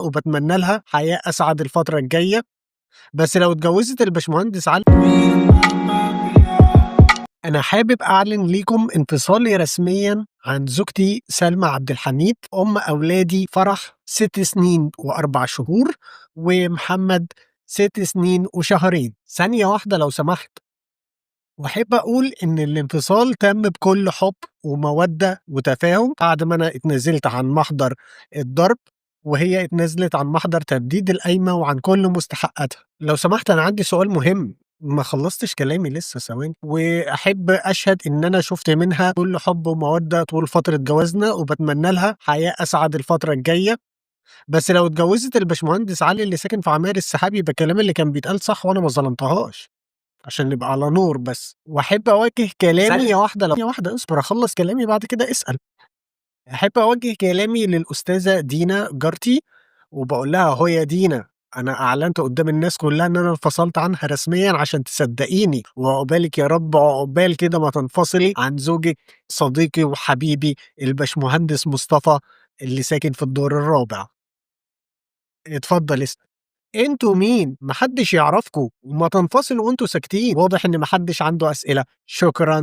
وباتمنى لها حياة أسعد الفترة الجاية. بس لو اتجوزت الباشمهندس علي، أنا حابب أعلن ليكم انفصالي رسميًا عن زوجتي سلمى عبد الحميد، أم أولادي فرح 6 سنين و4 شهور، ومحمد 6 سنين وشهرين. ثانية واحدة لو سمحت. واحب اقول ان الانفصال تم بكل حب ومودة وتفاهم بعد ما انا اتنازلت عن محضر الضرب، وهي اتنازلت عن محضر تبديد القايمة وعن كل مستحقاتها. لو سمحت انا عندي سؤال مهم، ما خلصتش كلامي لسه، ثواني. واحب اشهد ان انا شفت منها كل حب ومودة طول فترة جوازنا، وبتمنى لها حياة اسعد الفترة الجاية. بس لو اتجوزت الباشمهندس علي اللي ساكن في عماير السحاب، يبقى الكلام اللي كان بيتقال صح وانا ما ظلمتهاش، عشان نبقى على نور بس. واحب اوجه كلامي ثانية واحدة، ثانية واحدة اصبر اخلص كلامي بعد كده اسأل. احب اوجه كلامي للاستاذة دينا جارتي، وبقول لها هو يا دينا، انا اعلنت قدام الناس كلها ان انا انفصلت عنها رسميا عشان تصدقيني، وعقبالك يا رب، عقبال كده ما تنفصلي عن زوجك صديقي وحبيبي الباشمهندس مصطفى اللي ساكن في الدور الرابع. اتفضل اسأل. انتوا مين؟ محدش يعرفكوا، وما تنفصلوا وانتوا ساكتين. واضح ان محدش عنده اسئلة. شكرا.